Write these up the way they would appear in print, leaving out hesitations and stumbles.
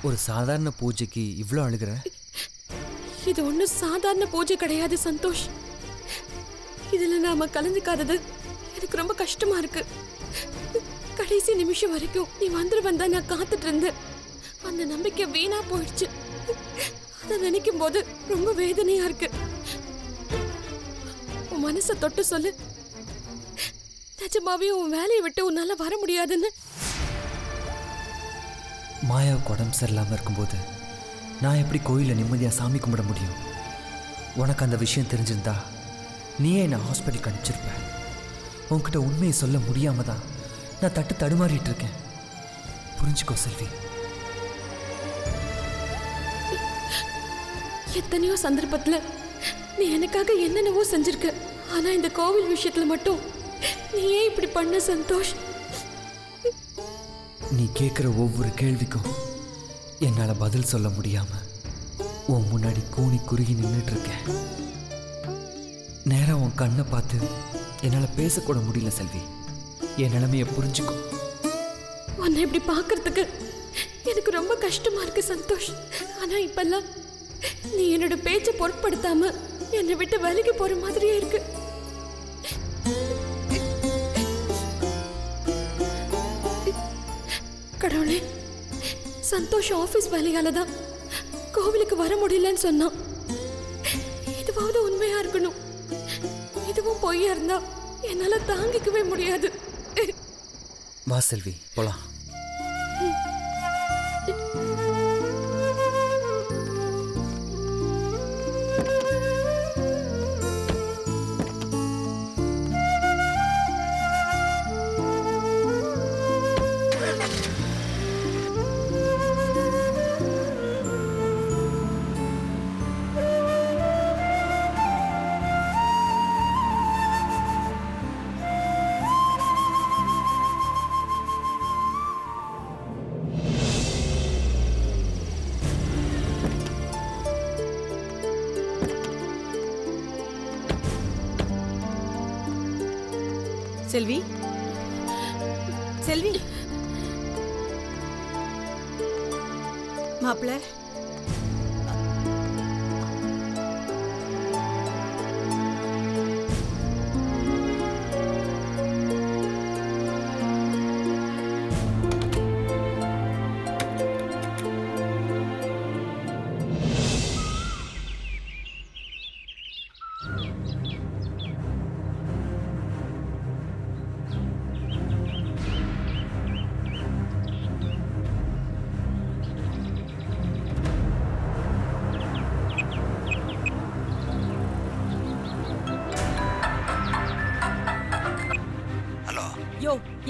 ஒரு சாதாரண பூஜைக்கு இவ்வளோ அழுகிற? இது ஒன்றும் சாதாரண பூஜை கிடையாது சந்தோஷ். இதில் நாம கலந்துக்காதது எனக்கு ரொம்ப கஷ்டமா இருக்கு. கடைசி நிமிஷம் வரைக்கும் நீ வந்துருவந்தா நான் காத்துட்டு இருந்தேன். அந்த நம்பிக்கை வீணா போயிடுச்சு. அதை நினைக்கும் போது ரொம்ப வேதனையா இருக்கு. உன் மனசை தொட்டு சொல்லு, நிஜமாவே உன் வேலையை விட்டு உன்னால வர முடியாதுன்னு. மாயாவுக்கு உடம்பு சரியில்லாமல் இருக்கும்போது நான் எப்படி கோயிலில் நிம்மதியாக சாமி கும்பிட முடியும்? உனக்கு அந்த விஷயம் தெரிஞ்சிருந்தா நீயே என்னை ஹாஸ்பிட்டலுக்கு அனுப்பிச்சிருப்ப. உன்கிட்ட உண்மையை சொல்ல முடியாம தான் நான் தடுமாறிட்டு இருக்கேன். புரிஞ்சுக்கோ செல்வி. எத்தனையோ சந்தர்ப்பத்துல நீ எனக்காக என்னென்னவோ செஞ்சிருக்க. ஆனா இந்த கோவில் விஷயத்துல மட்டும் நீ ஏன் இப்படி பண்ண சந்தோஷ்? நீ கேட்குற ஒவ்வொரு கேள்விக்கும் என்னால் பதில் சொல்ல முடியாம உன் முன்னாடி கூனி குறுகி நின்றுட்டு இருக்கேன். நேரம் உன் கண்ணை பார்த்து என்னால் பேசக்கூட முடியல செல்வி. என் நிலைமையை புரிஞ்சுக்கோ. உன்னை இப்படி பார்க்கறதுக்கு எனக்கு ரொம்ப கஷ்டமா இருக்கு சந்தோஷ். ஆனா இப்பெல்லாம் நீ என்னோட பேச்சை பொருட்படுத்தாம என்னை விட்டு விலகி போற மாதிரியே இருக்கு. கடவுளே, சந்தோஷ் ஆபீஸ் வேலையால தான் கோவிலுக்கு வர முடியலன்னு சொன்னான். இதுவாவது உண்மையா இருக்கணும். இதுவும் பொய்யா இருந்தா என்னால தாங்கிக்கவே முடியாது. வா செல்வி, போலாம். செல்வி, செல்வி, மாப்பிள்ள,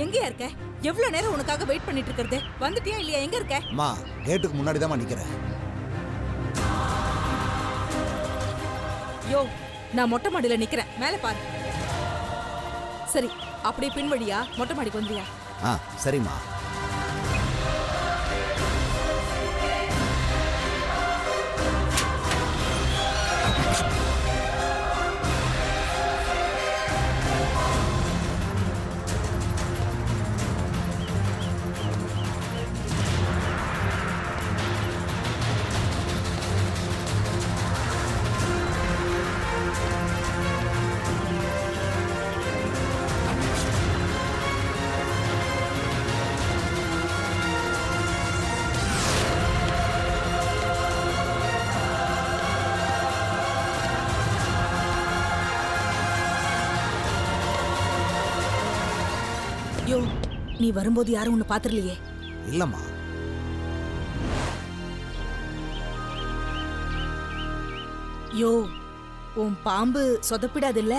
எங்கயா இருக்க? எவ்வளவு நேரம் உனக்காக வெயிட் பண்ணிட்டு இருக்கிறது? வந்துட்டியா இல்லையா? எங்க இருக்க? அம்மா, கேட்டுக்கு முன்னாடி தான் நிக்கிறேன். யோ, நான் மொட்டை மாடியில நிக்கிறேன், மேல பாரு. சரி, அப்படியே பின்வழியா மொட்டை மாடிக்கு வந்துறியா? சரிம்மா. யோ, நீ வரும்போது யாரும் உன்னை பாத்துறலையே? இல்லம்மா. யோ, உன் பாம்பு சொதப்பிடாது இல்ல?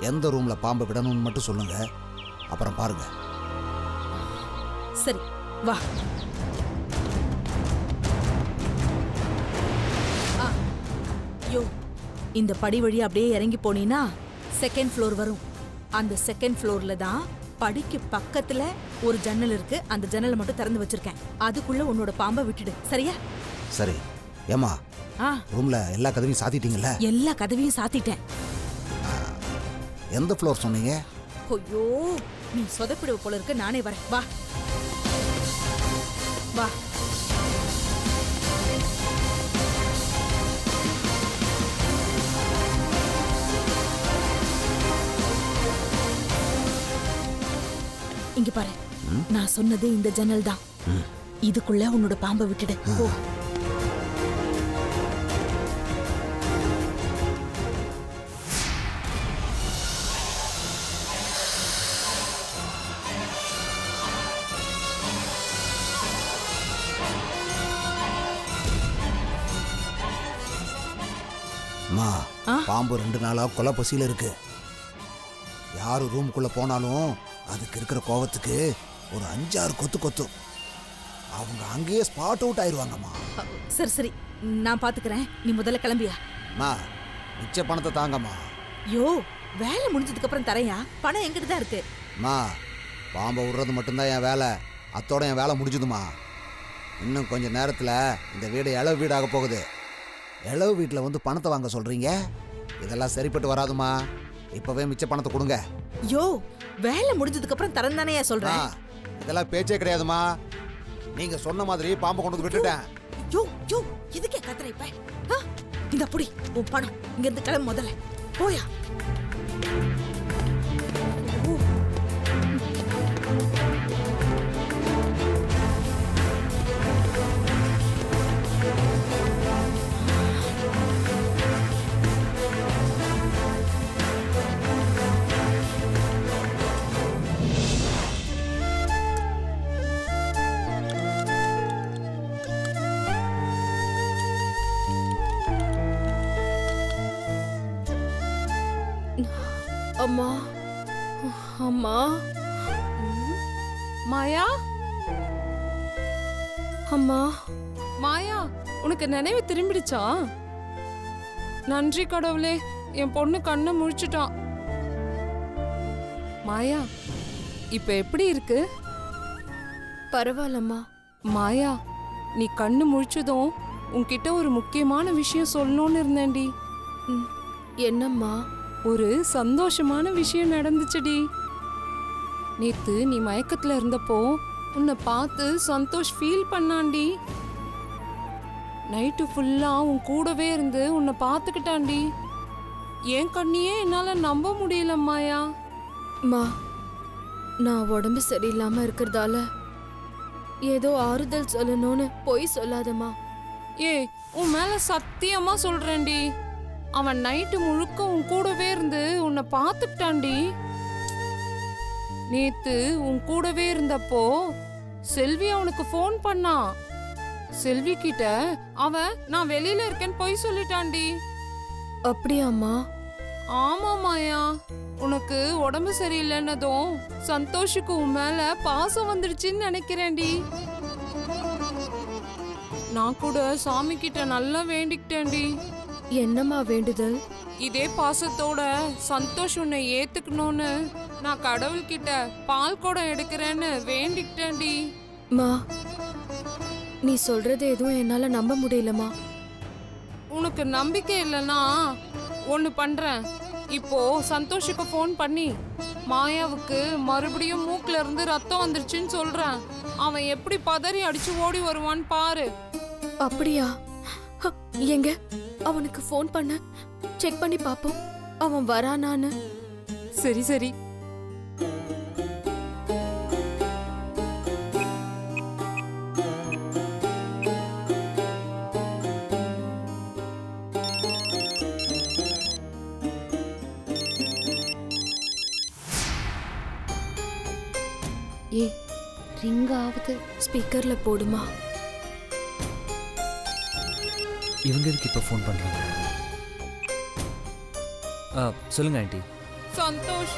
எந்த ரூம்ல பாம்பு விடணும்னு மட்டும் சொல்லுங்க, அப்புறம் பாருங்க. சரி, வா. யோ, இந்த படி வழி அப்படியே இறங்கி போனீனா செகண்ட் ஃப்ளோர் வரும். அந்த செகண்ட் ஃப்ளோர்ல தான் படிக்கு பக்கத்துல ஒரு ஜன்னல் இருக்கு. அந்த ஜன்னலை மட்டும் திறந்து வச்சிருக்கேன். அதுக்குள்ள உன்னோட பாம்பை விட்டுடு, சரியா? சரி. ஏமா, ரூம்ல எல்லா கதவையும் சாத்திட்டீங்கல்ல? எல்லா கதவையும் சாத்திட்டேன். எந்த ஃப்ளோர் சொன்னீங்க? ஐயோ, நீ சொதப்பிடுவ போல இருக்கு. நானே வரேன், வா வா. இங்க பாரு, நான் சொன்னது இந்த ஜன்னல் தான். இதுக்குள்ள உன்னோட பாம்பை விட்டுடு. போ. அம்மா, பாம்பு 2 நாளா கொலை பசியில இருக்கு. யாரு ரூமுக்குள்ள போனாலும் அதுக்கு இருக்கிற கோவத்துக்கு ஒரு 5-6 கொத்து கொத்தும். அவங்க அங்கேயே ஸ்பாட் அவுட் ஆயிருவாங்கம்மா. சரி சரி, நான் பாத்துக்கிறேன். நீ முதல்ல கிளம்பியா. அம்மா, மிச்ச பணத்தை தாங்கம்மா. யோ, வேலை முடிஞ்சதுக்கு அப்புறம் தரையா? பணம் என்கிட்ட தான் இருக்கு. அம்மா, பாம்பை விடுறது மட்டும்தான் என் வேலை. அத்தோட என் வேலை முடிஞ்சுதுமா. இன்னும் கொஞ்சம் நேரத்தில் இந்த வீடு இளவு வீடாக போகுது. இளவு வீட்டில் வந்து பணத்தை வாங்க சொல்றீங்க? இதெல்லாம் சரிப்பட்டு வராதுமா. இப்பவே மிச்ச பணத்தை கொடுங்க. யோ, வேலை முடிஞ்சதுக்கு அப்புறம் தரேன் தானே சொல்றேன். இதெல்லாம் பேச்சே கிடையாதுமா. நீங்க சொன்ன மாதிரி பாம்பை கொண்டு வந்து விட்டுட்டேன். யோ யோ, எதுக்கே கத்துற இப்ப? இந்த புடி உன் பணம். இங்க இருந்து கிளம்பு முதல்ல. போயா. அம்மா, அம்மா. மாயா, அம்மா, மாயா, உனக்கு நினைவு திரும்பிடுச்சா? நன்றி கடவுளே, என் பொண்ணு கண்ணை முழிச்சிட்டான். மாயா, இப்ப எப்படி இருக்கு? பரவாயில்லம்மா. மாயா, நீ கண்ணு முழிச்சதும் உன்கிட்ட ஒரு முக்கியமான விஷயம் சொல்லணும்னு இருந்தேன்டி. என்னம்மா? ஒரு சந்தோஷமான விஷயம் நடந்துச்சுடி. நேத்து நீ மயக்கத்துல இருந்தப்போ உன்னை பார்த்து சந்தோஷ் ஃபீல் பண்ணாண்டி. நைட்டு ஃபுல்லா உன் கூடவே இருந்து உன்னை பார்த்துக்கிட்டாண்டி. என் கண்ணியே என்னால நம்ப முடியல மாயா. மா, நான் உடம்பு சரியில்லாம இருக்கிறதால ஏதோ ஆறுதல் சொல்லணும்னு பொய் சொல்லாதம்மா. ஏய், உன் மேல சத்தியமா சொல்றேன்டி, அவன் நைட்டு முழுக்க உன் கூடவே இருந்து உன்னை பார்த்துட்டான்டி. நேத்து உன் கூடவே இருந்தப்போ செல்வி அவனுக்கு ஃபோன் பண்ணான். செல்வி கிட்ட அவன் நான் வெளியில இருக்கேன்னு பொய் சொல்லிட்டான்டி. அப்படியாம்மா? ஆமா மாயா, உனக்கு உடம்பு சரியில்லைன்னதும் சந்தோஷுக்கு உன் மேல பாசம் வந்துடுச்சுன்னு நினைக்கிறேன்டி. நான் கூட சாமி கிட்ட நல்லா வேண்டிக்கிட்டேன்டி. என்னம்மா வேண்டுதல்? இதே பாசத்தோட சந்தோஷ் உன்னை ஏத்துக்கணும்னு நான் கடவுள்கிட்ட பால் குடம் எடுக்கிறேன்னு வேண்டிக்கிட்டேன்டி. மா, நீ சொல்றது எதுவும் என்னால நம்ப முடியலம்மா. உனக்கு நம்பிக்கை இல்லைன்னா ஒன்று பண்றேன். இப்போ சந்தோஷுக்கு ஃபோன் பண்ணி மாயாவுக்கு மறுபடியும் மூக்குல இருந்து ரத்தம் வந்துருச்சுன்னு சொல்றேன். அவன் எப்படி பதறி அடிச்சு ஓடி வருவான்னு பாரு. அப்படியா? எங்க அவனுக்கு ஃபோன் பண்ண, செக் பண்ணி பாப்போம் அவன் வரானான்னு. சரி சரி. ஏய், ரிங் ஆகுது. ஸ்பீக்கர்ல போடுமா. இவங்க எதுக்கு இப்போ ஃபோன் பண்ணுறாங்க? சொல்லுங்க ஆண்டி. சந்தோஷ்,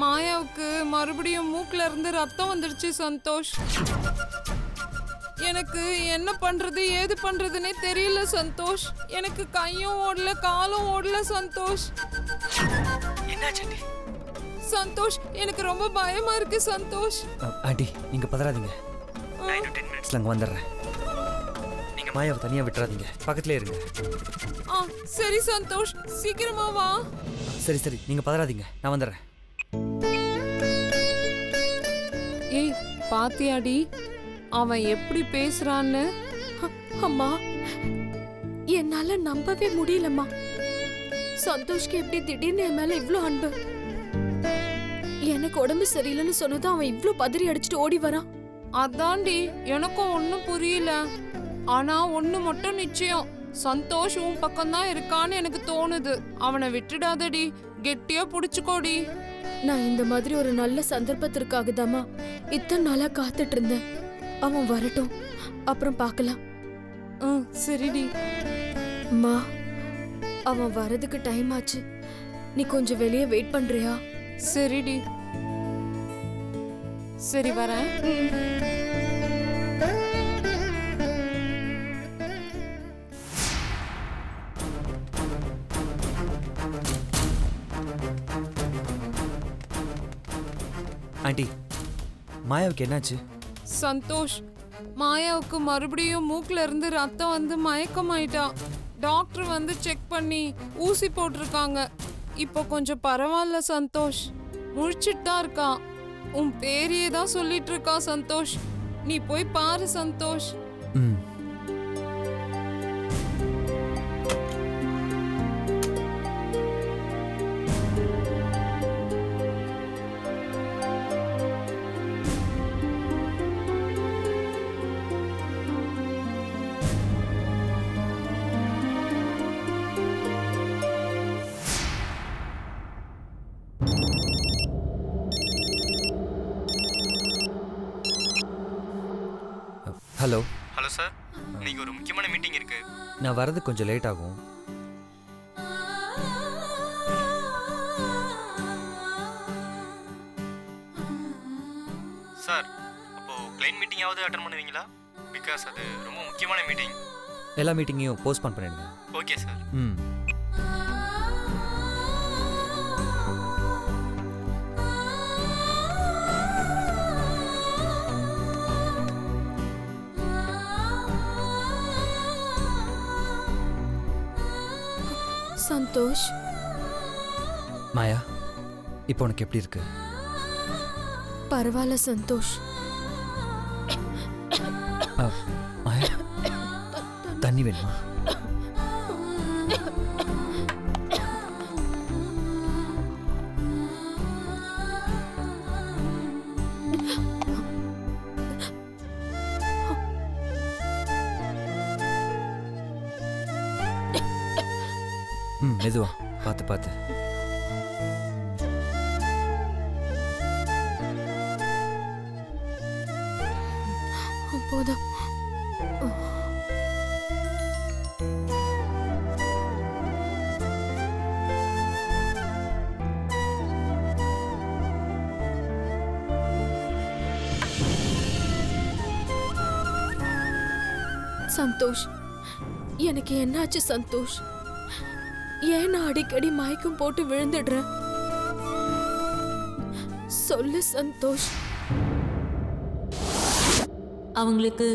மாயாவுக்கு மறுபடியும் மூக்குல இருந்து ரத்தம் வந்துடுச்சு சந்தோஷ். எனக்கு என்ன பண்றது ஏது பண்றதுன்னே தெரியல சந்தோஷ். எனக்கு கையும் ஓடல காலும் ஓடல சந்தோஷ். சந்தோஷ், எனக்கு ரொம்ப பயமா இருக்கு சந்தோஷ். ஆண்டி நீங்க பதறாதீங்க. 9 to 10 minutes அங்கே வந்துடுறேன். நீங்க மாயாவை தனியாக விட்டுறாதீங்க, பக்கத்துலேயே இருங்க. சரி சந்தோஷ், சீக்கிரமா வா. சரி சரி, நீங்க பதறாதீங்க, நான் வந்துடுறேன். ஏய், பாத்தியாடி அவன் எப்படி பேசுறான்னு? அம்மா, என்னால நம்பவே முடியலம்மா. சந்தோஷ்க்கு எப்படி திடீர்னு என் மேல இவ்ளோ அன்பு? எனக்கு எனக்கு உடம்பு சரியில்லைன்னு சொன்னதும் அவன் இவ்ளோ பதறி அடிச்சுட்டு ஓடி வரான். அதான்டி எனக்கும் ஒன்னும் புரியல. ஆனா ஒண்ணு மட்டும் நிச்சயம், சந்தோஷ் உன் பக்கம்தான் இருக்கான்னு எனக்கு தோணுது. அவனை விட்டுடாதடி, கெட்டியா புடிச்சுக்கோடி. நான் இந்த மாதிரி ஒரு நல்ல சந்தர்ப்பத்திற்காக தாமா இத்தனை நாளா காத்துட்டு இருந்தேன். அவன் வரட்டும், அப்புறம் பார்க்கலாம். சரிடி. அம்மா, அவன் வரதுக்கு டைம் ஆச்சு. நீ கொஞ்சம் வெளியே வெயிட் பண்றியா? சரிடி. சரி வரேன். ஆண்டி, மாயாவுக்கு என்னாச்சு? சந்தோஷ், மாயாவுக்கு மறுபடியும் மூக்குல இருந்து ரத்தம் வந்து மயக்கமாயிட்டா. டாக்டர் வந்து செக் பண்ணி ஊசி போட்டிருக்காங்க. இப்போ கொஞ்சம் பரவாயில்ல சந்தோஷ், முழிச்சிட்டு தான் இருக்கா. உன் பேரையே தான் சொல்லிட்டு இருக்கா சந்தோஷ். நீ போய் பாரு சந்தோஷ். ம். ஹலோ. ஹலோ சார், இன்னைக்கு ஒரு முக்கியமான மீட்டிங் இருக்கு. நான் வரது கொஞ்சம் லேட் ஆகும். சார், அப்போ கிளைண்ட் மீட்டிங்காவது அட்டன் பண்ணுவீங்களா? பிகாஸ் அது ரொம்ப முக்கியமான மீட்டிங். எல்லா மீட்டிங்கையும் போஸ்ட்போன் பண்ணிடுங்க. Okay sir. ம். சந்தோஷ், மாயா, இப்போ உனக்கு எப்படி இருக்கு? பரவாயில்ல சந்தோஷ். மாயா, தண்ணி வேணுமா? ம், மெதுவா, பார்த்து பார்த்து. போதும். சந்தோஷ், எனக்கு என்னாச்சு சந்தோஷ்? ஏன் நான் அடிக்கடி மயக்கம் போட்டு விழுந்துடுறேன்? சொல்லு சந்தோஷ். அவங்களுக்கு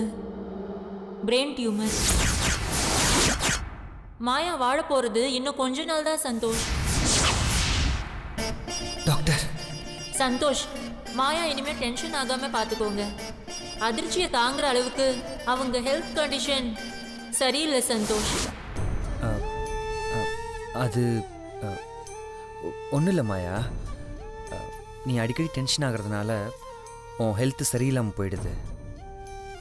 பிரெயின் டியூமர். மாயா வாழ போறது இன்னும் கொஞ்ச நாள் தான் சந்தோஷ். டாக்டர். சந்தோஷ், மாயா இனிமே டென்ஷன் ஆகாம பாத்துக்கோங்க. அதிர்ச்சியை தாங்குற அளவுக்கு அவங்க ஹெல்த் கண்டிஷன் சரியில்லை சந்தோஷ். அது ஒன்றும் இல்லை மாயா, நீ அடிக்கடி டென்ஷன் ஆகிறதுனால உன் ஹெல்த்து சரியில்லாமல் போயிடுது.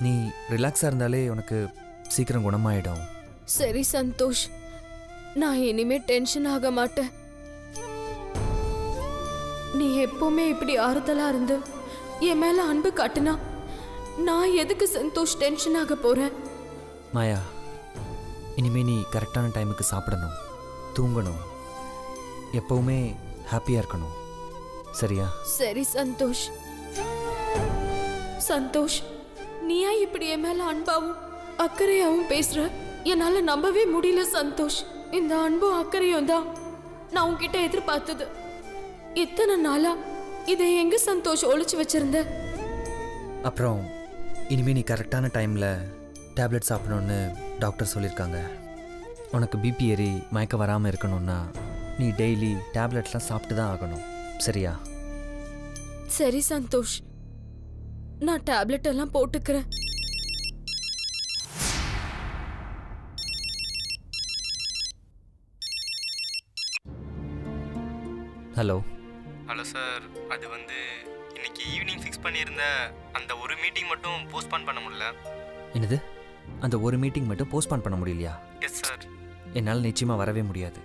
நீ ரிலாக்ஸாக இருந்தாலே உனக்கு சீக்கிரம் குணமாயிடும். சரி சந்தோஷ், நான் இனிமே டென்ஷன் ஆக மாட்டேன். நீ எப்பவுமே இப்படி ஆறுதலா இருந்து என் மேல அன்பு காட்டுனா நான் எதுக்கு சந்தோஷ் டென்ஷன் ஆக போறேன்? மாயா, இனிமே நீ கரெக்டான டைமுக்கு சாப்பிடணும், தூங்கணும், எப்பவுமே ஹாப்பியாக இருக்கணும், சரியா? சரி சந்தோஷ். சந்தோஷ், நீயா இப்படி என் மேல அன்பாவும் அக்கறையாவும் பேசுற? என்னால நம்பவே முடியல சந்தோஷ். இந்த அன்பும் அக்கறையும் தான் நான் உன்கிட்ட எதிர்பார்த்தது. இத்தனை நாளா இதை எங்க சந்தோஷ் ஒளிச்சு வச்சிருந்த? அப்புறம் இனிமேல் நீ கரெக்டான டைமில் டேப்லெட் சாப்பிடணுன்னு டாக்டர் சொல்லியிருக்காங்க. உனக்கு பிபி ஏறி மயக்கம் வராமல் இருக்கணும்னா நீ டெய்லி டேப்லெட்லாம் சாப்பிட்டு தான் ஆகணும், சரியா? சரி சந்தோஷ், நான் டேப்லெட் எல்லாம் போட்டுக்கிறேன். ஹலோ. ஹலோ சார், அது வந்து இன்னைக்கு ஈவினிங் ஃபிக்ஸ் பண்ணியிருந்த அந்த ஒரு மீட்டிங் மட்டும் போஸ்ட்பான் பண்ண முடியல. என்னது, அந்த ஒரு மீட்டிங் மட்டும் போஸ்ட்பான் பண்ண முடியலையா? Yes sir. என்னால் நிச்சயமாக வரவே முடியாது.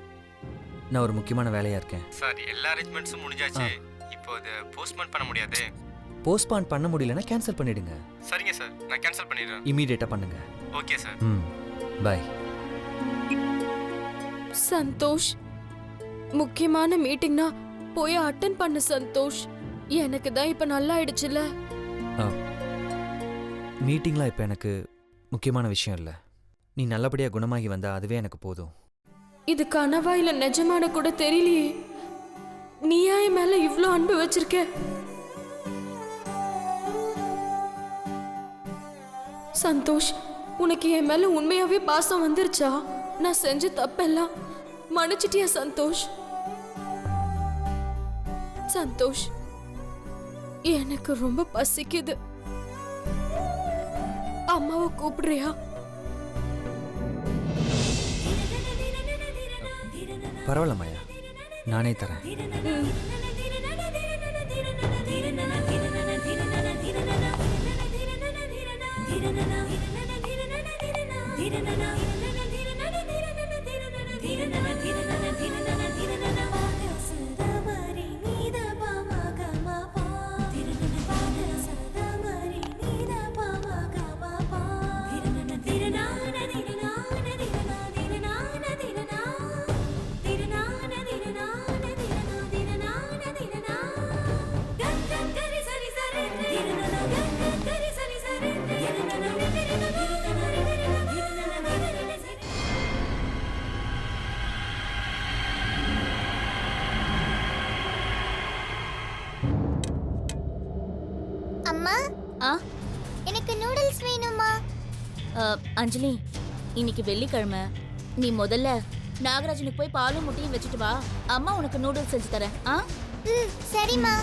நான் ஒரு முக்கியமான வேலையாக இருக்கேன். சார், எல்லா அரேஞ்ச்மெண்ட்ஸும் முடிஞ்சாச்சு. இப்போ அதை போஸ்ட்பான் பண்ண முடியாது. போஸ்ட்பான் பண்ண முடியலன்னா கேன்சல் பண்ணிடுங்க. சரிங்க சார், நான் கேன்சல் பண்ணிடுறேன். இமீடியட்டாக பண்ணுங்க. Okay sir. பாய். சந்தோஷ், முக்கியமான மீட்டிங்னா போய் அட்டன் பண்ணு சந்தோஷ். எனக்கு தான் இப்ப நல்லா ஆயிடுச்சுல. மீட்டிங்லாம் இப்போ எனக்கு முக்கியமான விஷயம் இல்லை. நீ நல்லபடியாக குணமாகி வந்தா அதுவே எனக்கு போதும். இது கனவா இல்ல நிஜமான கூட தெரியலையே. நீயா என் மேல இவ்ளோ அன்பு வச்சிருக்க? சந்தோஷ், உனக்கு என் மேல உண்மையாவே பாசம் வந்துருச்சா? நான் செஞ்ச தப்பெல்லாம் மன்னிச்சிட்டியா சந்தோஷ்? சந்தோஷ், எனக்கு ரொம்ப பசிக்குது. அம்மாவை கூப்பிடுறியா? பரவாயில்ல மாயா, நானே தரேன். அம்மா, எனக்கு நூடுல்ஸ் வேணுமா? அஞ்சலி, இன்னைக்கு வெள்ளிக்கிழமை. நீ முதல்ல நாகராஜனுக்கு போய் பாலும் முட்டையும் வச்சுட்டு வா. அம்மா உனக்கு நூடுல்ஸ் செஞ்சு தரேன். சரிம்மா.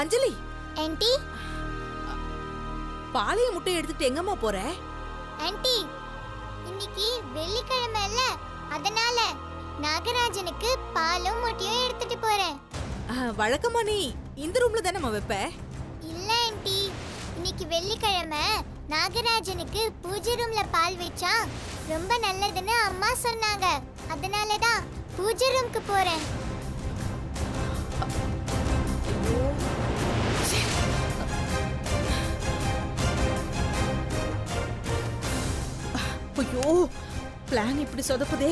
அஞ்சலி, ஆன்ட்டி, பாளைய முட்டை எடுத்துட்டு எங்கம்மா போற? ஆன்ட்டி, இன்னைக்கு வெள்ளிக்கிழமை இல்ல, அதனால நாகராஜனுக்கு பாலும் முட்டையும் எடுத்துட்டு போறேன். வழக்கமா நீ இந்த ரூம்ல தானே வைப்ப? இல்ல ஆன்ட்டி, இன்னைக்கு வெள்ளிக்கிழமை நாகராஜனுக்கு பூஜை ரூம்ல பால் வச்சா ரொம்ப நல்லதுன்னு அம்மா சொன்னாங்க. அதனாலதான் பூஜை ரூம்க்கு போறேன். ஐயோ, பிளான் இப்படி சொதப்புதே.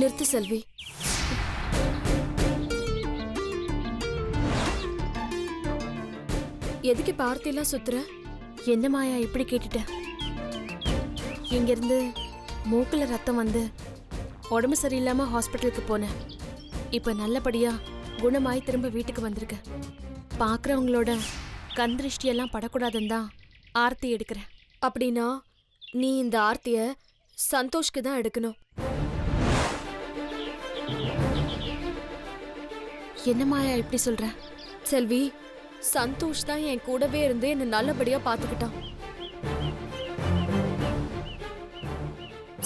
நிறுத்து செல்வி. எதுக்கு பார்த்திலாம் சுத்துற? என்ன மாயா இப்படி கேட்டுட்ட? இங்கிருந்து மூக்குல ரத்தம் வந்து உடம்பு சரியில்லாம ஹாஸ்பிட்டலுக்கு போனேன். இப்ப நல்லபடியா குணமாய் திரும்ப வீட்டுக்கு வந்திருக்கேன். பாக்குறவங்களோட கண் திருஷ்டியெல்லாம் படக்கூடாதுன்னு தான் ஆர்த்தி எடுக்கிறேன். அப்படின்னா நீ இந்த ஆர்த்திய சந்தோஷ்க்கு தான் எடுக்கணும். என்ன மாயா இப்படி சொல்ற? செல்வி, சந்தோஷ் தான் என் கூடவே இருந்து என்ன நல்லபடியா பாத்துக்கிட்டான்.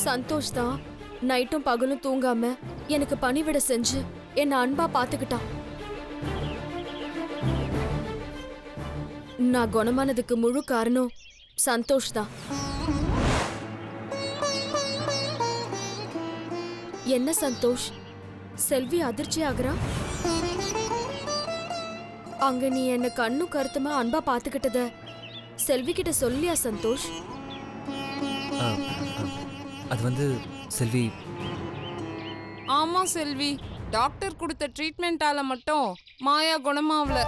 சந்தோஷ் தான் நைட்டும் பகலும் தூங்காம எனக்கு பணிவிட செஞ்சு என்ன அன்பா பாத்துக்கிட்டான். நான் குணமானதுக்கு முழு காரணம் சந்தோஷ் தான். என்ன சந்தோஷ், செல்வி அதிர்ச்சி ஆகுறா? அங்க நீ என்ன கண்ணும் கருத்துமா அன்பா பாத்துக்கிட்டத செல்வி கிட்ட சொல்லியா சந்தோஷ்? அது வந்து செல்வி. ஆமா செல்வி, டாக்டர் கொடுத்த ட்ரீட்மெண்டால மட்டும் மாயா குணமாவல.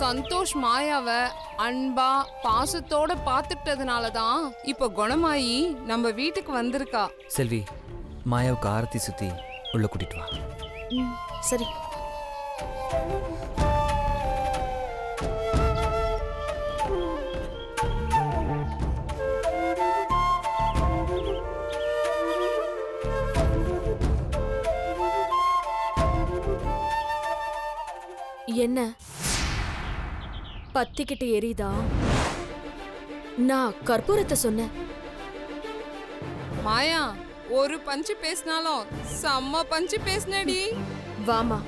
சந்தோஷ் மாயாவை அன்பா பாசத்தோட பார்த்துட்டதுனால தான் இப்போ குணமாயி நம்ம வீட்டுக்கு வந்திருக்கா. செல்வி, மாயாவுக்கு ஆரத்தி சுற்றி உள்ள கூட்டிட்டு வா. சரி. என்ன பத்திக்கிட்டு எரியுதா? நான் கற்பூரத்தை சொன்னேன். மாயா ஒரு பஞ்சு பேசினாலும் செம்ம பஞ்சு பேசினடி. வாமா